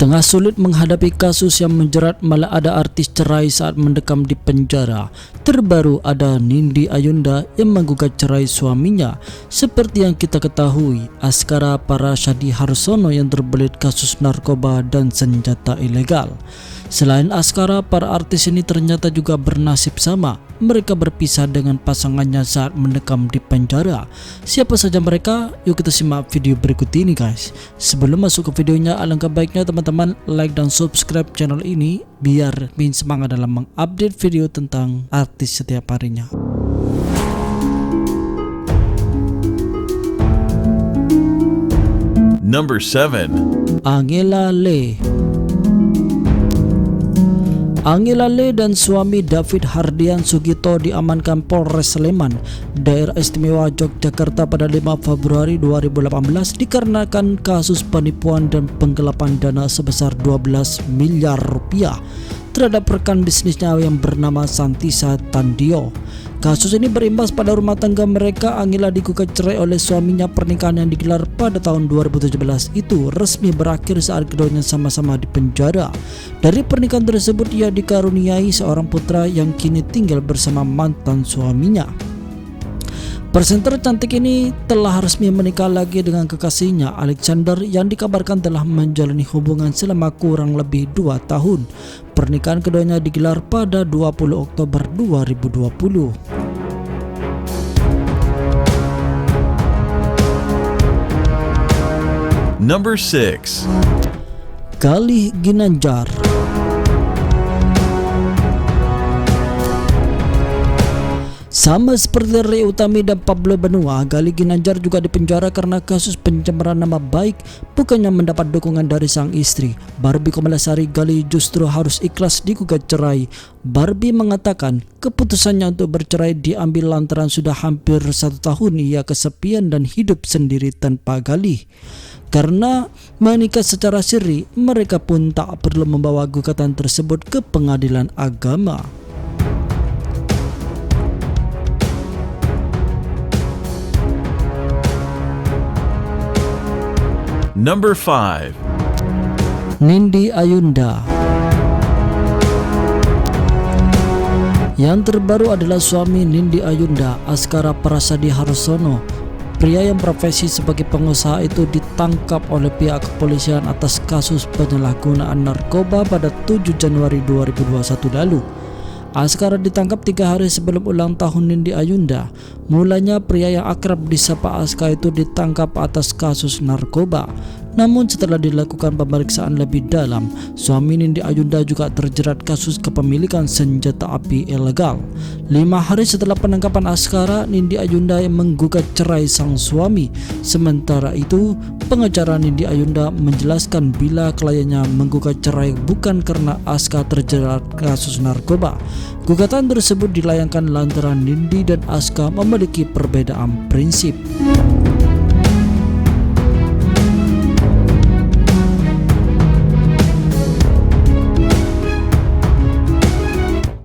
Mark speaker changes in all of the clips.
Speaker 1: Tengah sulit menghadapi kasus yang menjerat, malah ada artis cerai saat mendekam di penjara. Terbaru ada Nindi Ayunda yang menggugat cerai suaminya. Seperti yang kita ketahui, Askara Parasadi Harsono yang terbelit kasus narkoba dan senjata ilegal. Selain Askara, para artis ini ternyata juga bernasib sama. Mereka berpisah dengan pasangannya saat mendekam di penjara. Siapa saja mereka? Yuk kita simak video berikut ini guys. Sebelum masuk ke videonya, alangkah baiknya teman-teman like dan subscribe channel ini biar makin semangat dalam mengupdate video tentang artis setiap harinya.
Speaker 2: Number 7.
Speaker 1: Angela Lee. Angela Lee dan suami David Hardian Sugito diamankan Polres Sleman, Daerah Istimewa Yogyakarta pada 5 Februari 2018 dikarenakan kasus penipuan dan penggelapan dana sebesar 12 miliar rupiah terhadap rekan bisnisnya yang bernama Santisa Tandio. Kasus ini berimbas pada rumah tangga mereka. Angela digugat cerai oleh suaminya. Pernikahan yang digelar pada tahun 2017 itu resmi berakhir saat keduanya sama-sama di penjara. Dari pernikahan tersebut ia dikaruniai seorang putra yang kini tinggal bersama mantan suaminya. Presenter cantik ini telah resmi menikah lagi dengan kekasihnya Alexander yang dikabarkan telah menjalani hubungan selama kurang lebih 2 tahun. Pernikahan keduanya digelar pada 20 Oktober 2020.
Speaker 2: Number 6.
Speaker 1: Galih Ginanjar. Sama seperti Ray Utami dan Pablo Benua, Galih Ginanjar juga dipenjara karena kasus pencemaran nama baik. Bukannya mendapat dukungan dari sang istri, Barbie Komalasari, Galih justru harus ikhlas digugat cerai. Barbie mengatakan keputusannya untuk bercerai diambil lantaran sudah hampir 1 tahun ia kesepian dan hidup sendiri tanpa Galih. Karena menikah secara siri, mereka pun tak perlu membawa gugatan tersebut ke pengadilan agama.
Speaker 2: Number 5.
Speaker 1: Nindi Ayunda. Yang terbaru adalah suami Nindi Ayunda, Askara Parasadi Harsono. Pria yang profesi sebagai pengusaha itu ditangkap oleh pihak kepolisian atas kasus penyalahgunaan narkoba pada 7 Januari 2021 lalu. Askara ditangkap 3 hari sebelum ulang tahun Nindi Ayunda. Mulanya pria yang akrab disapa Aska itu ditangkap atas kasus narkoba. Namun setelah dilakukan pemeriksaan lebih dalam, suami Nindi Ayunda juga terjerat kasus kepemilikan senjata api ilegal. 5 hari setelah penangkapan Askara, Nindi Ayunda yang menggugat cerai sang suami. Sementara itu, pengacara Nindi Ayunda menjelaskan bila kliennya menggugat cerai bukan karena Aska terjerat kasus narkoba. Gugatan tersebut dilayangkan lantaran Nindi dan Aska memiliki perbedaan prinsip.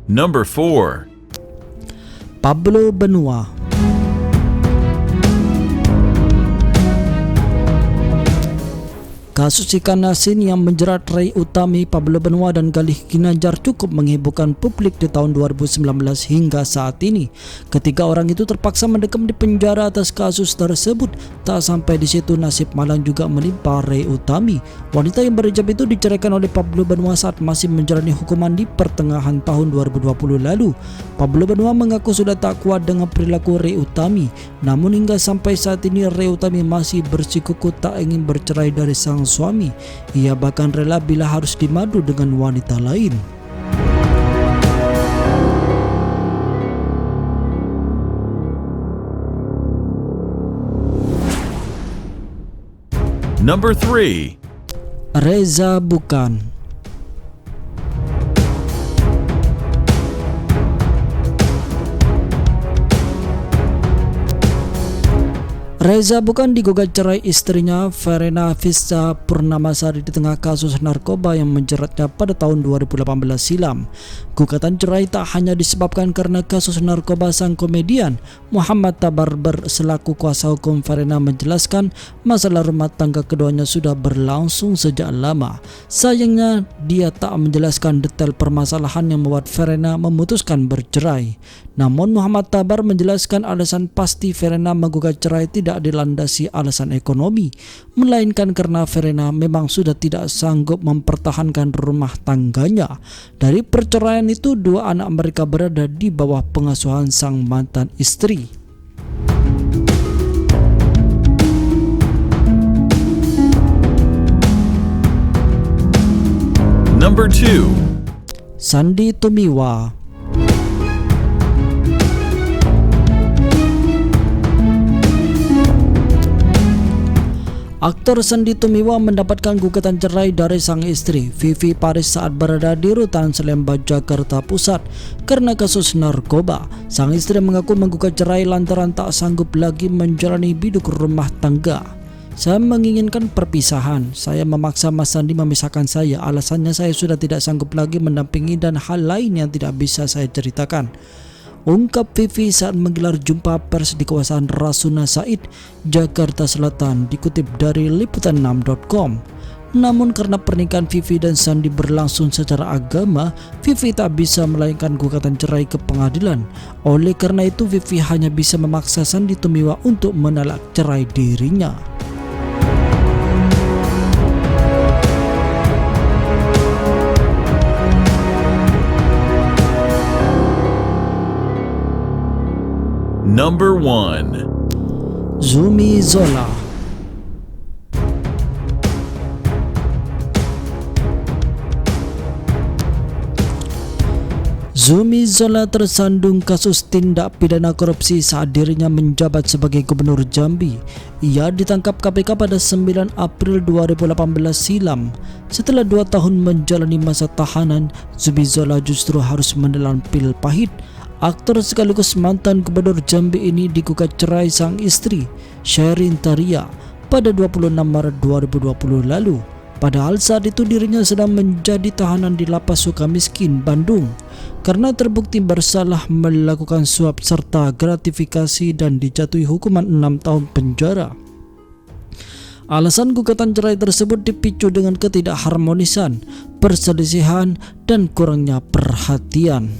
Speaker 2: Number 4.
Speaker 1: Pablo Benua. Kasus ikan asin yang menjerat Ray Utami, Pablo Benua dan Galih Ginanjar cukup menghebohkan publik di tahun 2019 hingga saat ini. Ketiga orang itu terpaksa mendekam di penjara atas kasus tersebut. Tak sampai di situ, nasib malang juga menimpa Ray Utami. Wanita yang berhijab itu diceraikan oleh Pablo Benua saat masih menjalani hukuman di pertengahan tahun 2020 lalu. Pablo Benua mengaku sudah tak kuat dengan perilaku Ray Utami. Namun hingga sampai saat ini Ray Utami masih bersikukuh tak ingin bercerai dari sang suami. Ia bahkan rela bila harus dimadu dengan wanita lain.
Speaker 2: Number 3.
Speaker 1: Reza Bukan. Reza Bukan digugat cerai istrinya Verena Vista Purnamasari di tengah kasus narkoba yang menjeratnya pada tahun 2018 silam. Gugatan cerai tak hanya disebabkan karena kasus narkoba sang komedian. Muhammad Tabarber selaku kuasa hukum Verena menjelaskan masalah rumah tangga keduanya sudah berlangsung sejak lama. Sayangnya dia tak menjelaskan detail permasalahan yang membuat Verena memutuskan bercerai. Namun Muhammad Tabar menjelaskan alasan pasti Verena menggugat cerai tidak dilandasi alasan ekonomi, melainkan karena Verena memang sudah tidak sanggup mempertahankan rumah tangganya. Dari perceraian itu, 2 anak mereka berada di bawah pengasuhan sang mantan istri.
Speaker 2: Number 2.
Speaker 1: Sandy Tumiwa. Aktor Sandy Tumiwa mendapatkan gugatan cerai dari sang istri Vivi Paris saat berada di rutan Salemba, Jakarta Pusat karena kasus narkoba. Sang istri mengaku menggugat cerai lantaran tak sanggup lagi menjalani biduk rumah tangga. Saya menginginkan perpisahan. Saya memaksa Mas Sandy memisahkan saya. Alasannya saya sudah tidak sanggup lagi mendampingi dan hal lain yang tidak bisa saya ceritakan, ungkap Vivi saat menggelar jumpa pers di kawasan Rasuna Said, Jakarta Selatan, dikutip dari liputan6.com. Namun karena pernikahan Vivi dan Sandy berlangsung secara agama, Vivi tak bisa melayangkan gugatan cerai ke pengadilan. Oleh karena itu, Vivi hanya bisa memaksa Sandy Tumiwa untuk menolak cerai dirinya.
Speaker 2: Number 1.
Speaker 1: Zumi Zola. Zumi Zola tersandung kasus tindak pidana korupsi saat dirinya menjabat sebagai gubernur Jambi. Ia ditangkap KPK pada 9 April 2018 silam. Setelah 2 tahun menjalani masa tahanan, Zumi Zola justru harus menelan pil pahit. Aktor sekaligus mantan gubernur Jambi ini digugat cerai sang istri, Sherin Taria, pada 26 Maret 2020 lalu. Padahal saat itu dirinya sedang menjadi tahanan di Lapas Sukamiskin, Bandung, karena terbukti bersalah melakukan suap serta gratifikasi dan dijatuhi hukuman 6 tahun penjara. Alasan gugatan cerai tersebut dipicu dengan ketidakharmonisan, perselisihan, dan kurangnya perhatian.